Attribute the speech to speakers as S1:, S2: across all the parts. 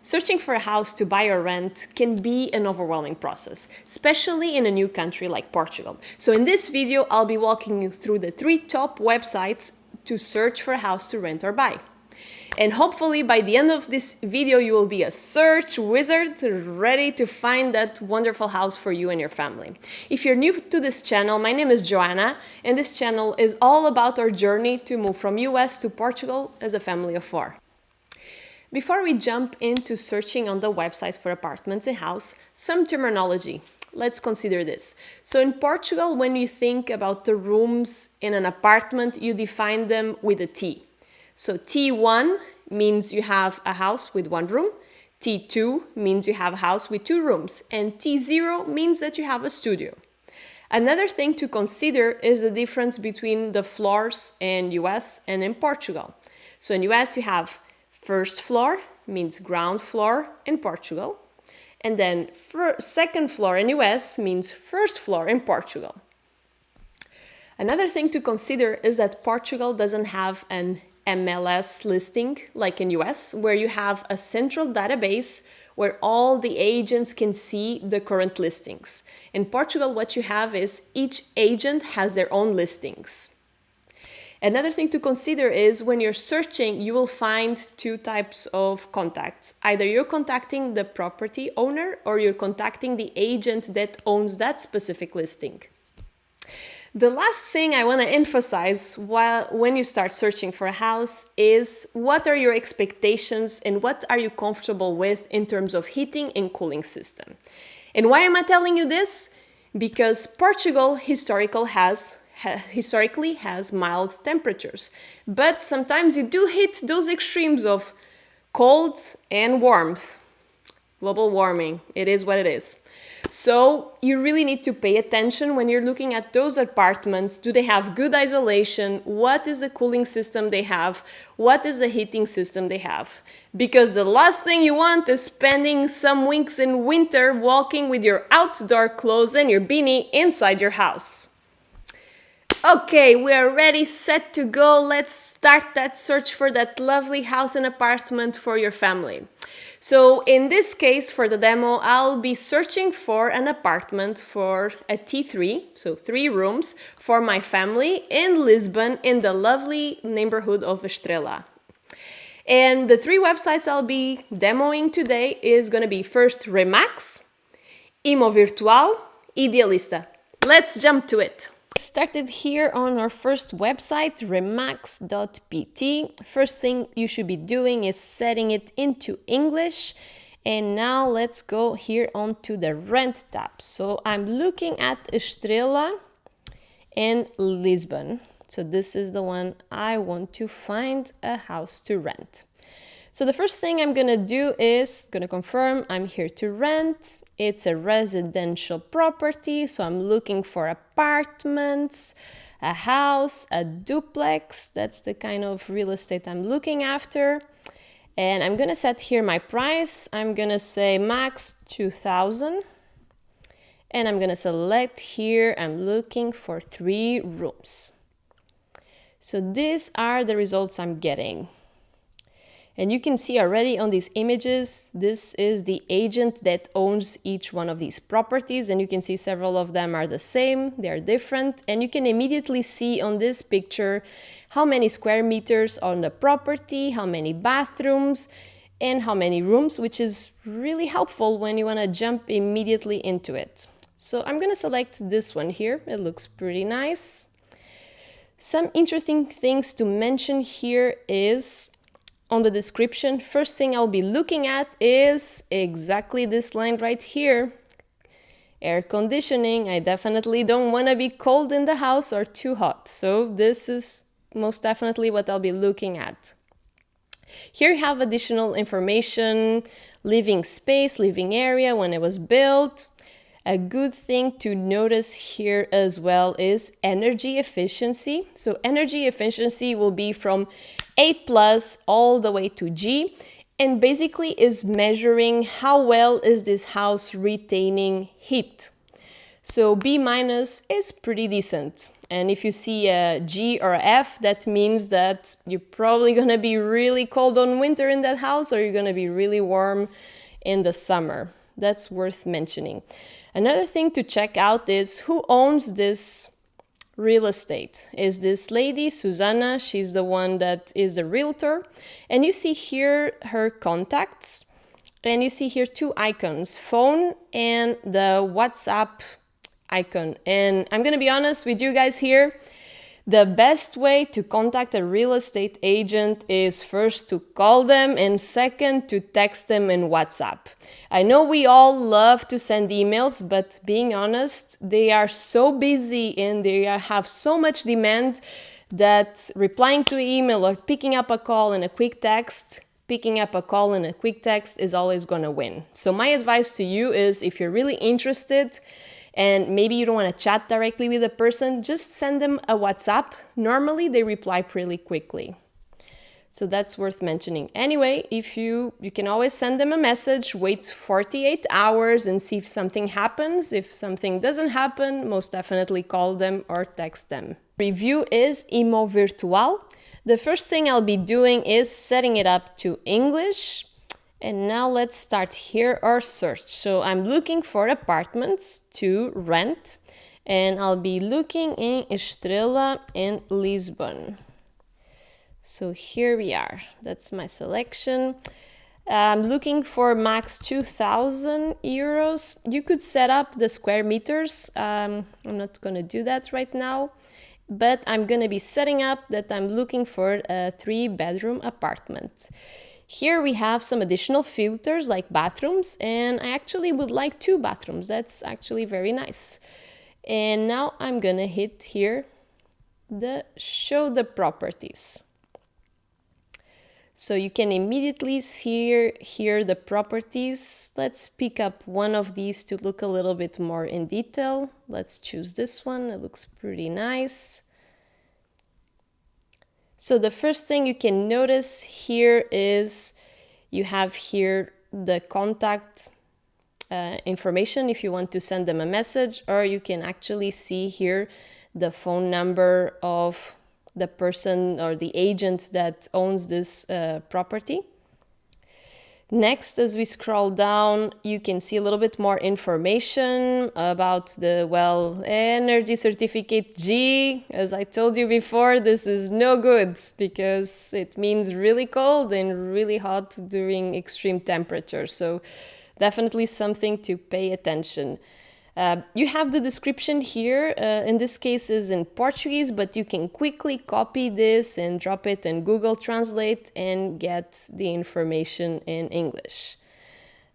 S1: Searching for a house to buy or rent can be an overwhelming process, especially in a new country like Portugal. So in this video, I'll be walking you through the 3 top websites to search for a house to rent or buy. And hopefully by the end of this video, you will be a search wizard ready to find that wonderful house for you and your family. If you're new to this channel, my name is Joanna, and this channel is all about our journey to move from US to Portugal as a family of 4. Before we jump into searching on the websites for apartments and house, some terminology. Let's consider this. So in Portugal, when you think about the rooms in an apartment, you define them with a T. So T1 means you have a house with 1 room, T2 means you have a house with 2 rooms, and T0 means that you have a studio. Another thing to consider is the difference between the floors in US and in Portugal. So in US you have first floor, means ground floor in Portugal, and then second floor in US means first floor in Portugal. Another thing to consider is that Portugal doesn't have an MLS listing like in US, where you have a central database where all the agents can see the current listings. In Portugal, what you have is each agent has their own listings. Another thing to consider is when you're searching, you will find 2 types of contacts. Either you're contacting the property owner or you're contacting the agent that owns that specific listing. The last thing I want to emphasize when you start searching for a house is what are your expectations and what are you comfortable with in terms of heating and cooling system. And why am I telling you this? Because Portugal historically has mild temperatures, but sometimes you do hit those extremes of cold and warmth. Global warming, it is what it is. So you really need to pay attention when you're looking at those apartments. Do they have good isolation? What is the cooling system they have? What is the heating system they have? Because the last thing you want is spending some weeks in winter walking with your outdoor clothes and your beanie inside your house. Okay, we are ready, set to go. Let's start that search for that lovely house and apartment for your family. So in this case, for the demo, I'll be searching for an apartment for a T3, so 3 rooms, for my family in Lisbon in the lovely neighborhood of Estrela. And the 3 websites I'll be demoing today is going to be first Remax, Imovirtual, Idealista. Let's jump to it. Started here on our first website, remax.pt. First thing you should be doing is setting it into English. And now let's go here onto the rent tab. So I'm looking at Estrela and Lisbon. So this is the one I want to find a house to rent. So the first thing I'm gonna do is gonna confirm I'm here to rent. It's a residential property, so I'm looking for apartments, a house, a duplex. That's the kind of real estate I'm looking after. And I'm gonna set here my price. I'm gonna say max 2,000. And I'm gonna select here, I'm looking for 3 rooms. So these are the results I'm getting. And you can see already on these images, this is the agent that owns each one of these properties. And you can see several of them are the same, they are different. And you can immediately see on this picture how many square meters on the property, how many bathrooms, and how many rooms, which is really helpful when you want to jump immediately into it. So I'm going to select this one here. It looks pretty nice. Some interesting things to mention here is on the description. First thing I'll be looking at is exactly this line right here. Air conditioning. I definitely don't want to be cold in the house or too hot. So this is most definitely what I'll be looking at. Here you have additional information, living space, living area, when it was built. A good thing to notice here as well is energy efficiency. So energy efficiency will be from A+ all the way to G, and basically is measuring how well is this house retaining heat. So B minus is pretty decent. And if you see a G or a F, that means that you're probably gonna be really cold on winter in that house, or you're gonna be really warm in the summer. That's worth mentioning. Another thing to check out is who owns this real estate. Is this lady, Susanna? She's the one that is the realtor. And you see here her contacts. And you see here two icons, phone and the WhatsApp icon. And I'm gonna be honest with you guys here. The best way to contact a real estate agent is first to call them and second to text them in WhatsApp. I know we all love to send emails, but being honest, they are so busy and they have so much demand that replying to email or picking up a call and a quick text is always going to win. So my advice to you is, if you're really interested and maybe you don't want to chat directly with a person, just send them a WhatsApp. Normally they reply pretty quickly. So that's worth mentioning. Anyway, if you can always send them a message, wait 48 hours and see if something happens. If something doesn't happen, most definitely call them or text them. Review is Imo Virtual. The first thing I'll be doing is setting it up to English. And now let's start here our search. So I'm looking for apartments to rent, and I'll be looking in Estrela in Lisbon. So here we are. That's my selection. I'm looking for max 2,000 euros. You could set up the square meters. I'm not going to do that right now, but I'm going to be setting up that I'm looking for a 3-bedroom apartment. Here we have some additional filters like bathrooms, and I actually would like 2 bathrooms. That's actually very nice. And now I'm gonna hit here the show the properties. So you can immediately see here the properties. Let's pick up one of these to look a little bit more in detail. Let's choose this one. It looks pretty nice. So the first thing you can notice here is you have here the contact information if you want to send them a message, or you can actually see here the phone number of the person or the agent that owns this property. Next, as we scroll down, you can see a little bit more information about the, well, energy certificate G. As I told you before, this is no good because it means really cold and really hot during extreme temperatures. So definitely something to pay attention. You have the description here, in this case is in Portuguese, but you can quickly copy this and drop it in Google Translate and get the information in English.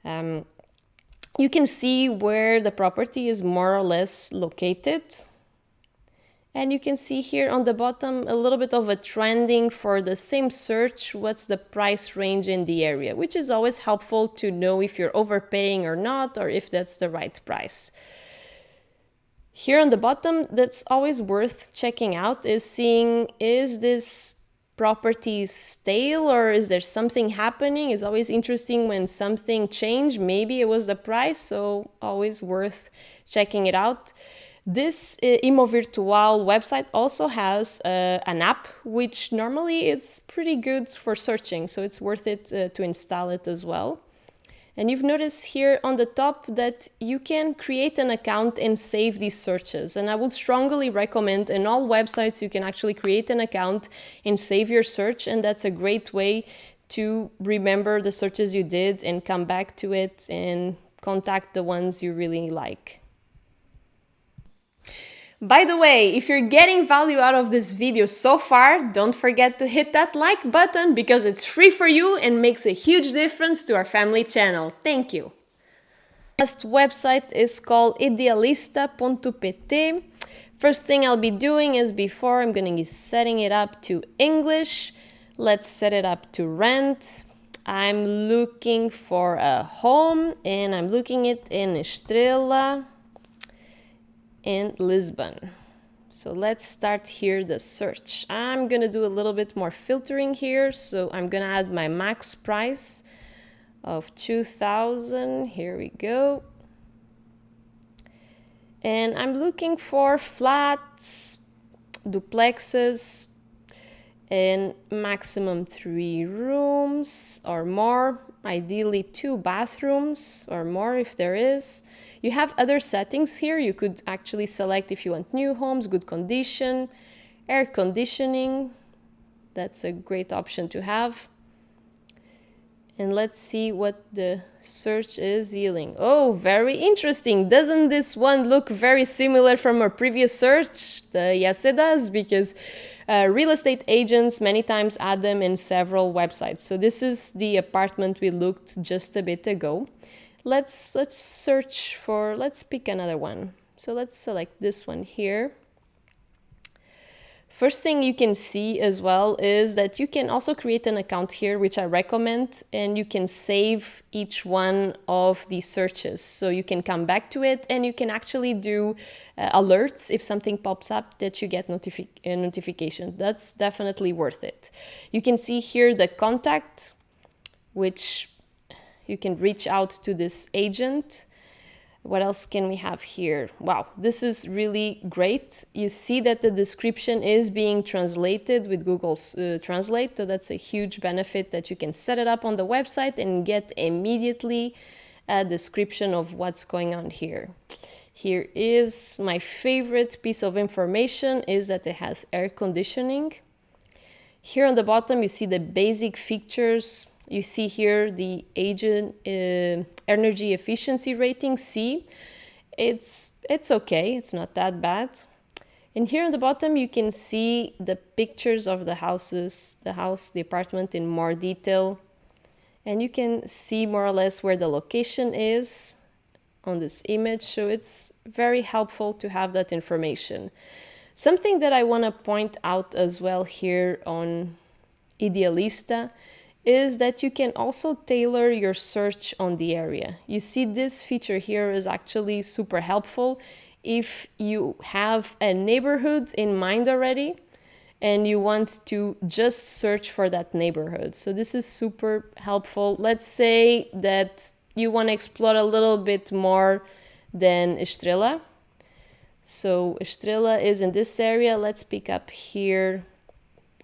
S1: You can see where the property is more or less located. And you can see here on the bottom a little bit of a trending for the same search, what's the price range in the area, which is always helpful to know if you're overpaying or not, or if that's the right price. Here on the bottom, that's always worth checking out, is seeing, is this property stale or is there something happening? It's always interesting when something changed. Maybe it was the price, so always worth checking it out. This Imo Virtual website also has an app, which normally it's pretty good for searching, so it's worth it to install it as well. And you've noticed here on the top that you can create an account and save these searches. And I would strongly recommend, in all websites you can actually create an account and save your search, and that's a great way to remember the searches you did and come back to it and contact the ones you really like. By the way, if you're getting value out of this video so far, don't forget to hit that like button because it's free for you and makes a huge difference to our family channel. Thank you. Last website is called idealista.pt. First thing I'll be doing is, before I'm going to be setting it up to English, let's set it up to rent. I'm looking for a home and I'm looking it in Estrela in Lisbon. So let's start here the search. I'm gonna do a little bit more filtering here, so I'm gonna add my max price of 2,000. Here we go. And I'm looking for flats, duplexes, and maximum 3 rooms or more, ideally 2 bathrooms or more if there is. You have other settings here. You could actually select if you want new homes, good condition, air conditioning. That's a great option to have. And let's see what the search is yielding. Oh, very interesting. Doesn't this one look very similar from our previous search? Yes, it does, because real estate agents many times add them in several websites. So this is the apartment we looked just a bit ago. Let's search for, let's pick another one. So let's select this one here. First thing you can see as well is that you can also create an account here, which I recommend, and you can save each one of the searches. So you can come back to it and you can actually do alerts if something pops up that you get notification. That's definitely worth it. You can see here the contact, which you can reach out to this agent. What else can we have here? Wow, this is really great. You see that the description is being translated with Google Translate, so that's a huge benefit that you can set it up on the website and get immediately a description of what's going on here. Here is my favorite piece of information is that it has air conditioning. Here on the bottom you see the basic features. You see here the agent energy efficiency rating, C. It's okay, it's not that bad. And here on the bottom you can see the pictures of the houses, the apartment in more detail. And you can see more or less where the location is on this image, so it's very helpful to have that information. Something that I want to point out as well here on Idealista is that you can also tailor your search on the area. You see this feature here is actually super helpful if you have a neighborhood in mind already and you want to just search for that neighborhood. So this is super helpful. Let's say that you want to explore a little bit more than Estrela. So Estrela is in this area. Let's pick up here.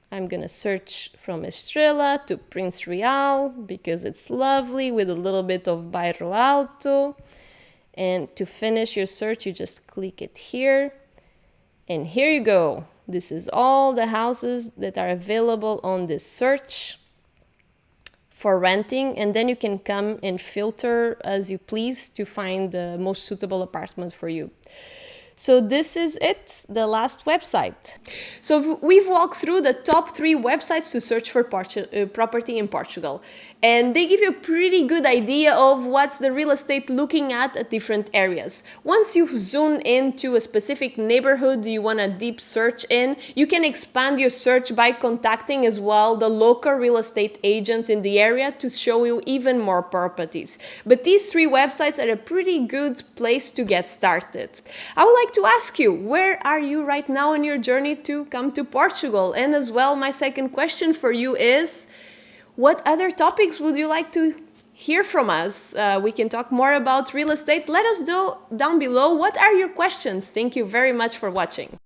S1: I'm gonna search from Estrela to Prince Real because it's lovely with a little bit of Bairro Alto. And to finish your search, you just click it here. And here you go. This is all the houses that are available on this search for renting. And then you can come and filter as you please to find the most suitable apartment for you. So this is it, the last website. So we've walked through the top 3 websites to search for property in Portugal. And they give you a pretty good idea of what's the real estate looking at different areas. Once you've zoomed into a specific neighborhood you want a deep search in, you can expand your search by contacting as well the local real estate agents in the area to show you even more properties. But these 3 websites are a pretty good place to get started. I would like to ask you, where are you right now in your journey to come to Portugal? And as well, my second question for you is, what other topics would you like to hear from us? We can talk more about real estate. Let us know down below. What are your questions? Thank you very much for watching.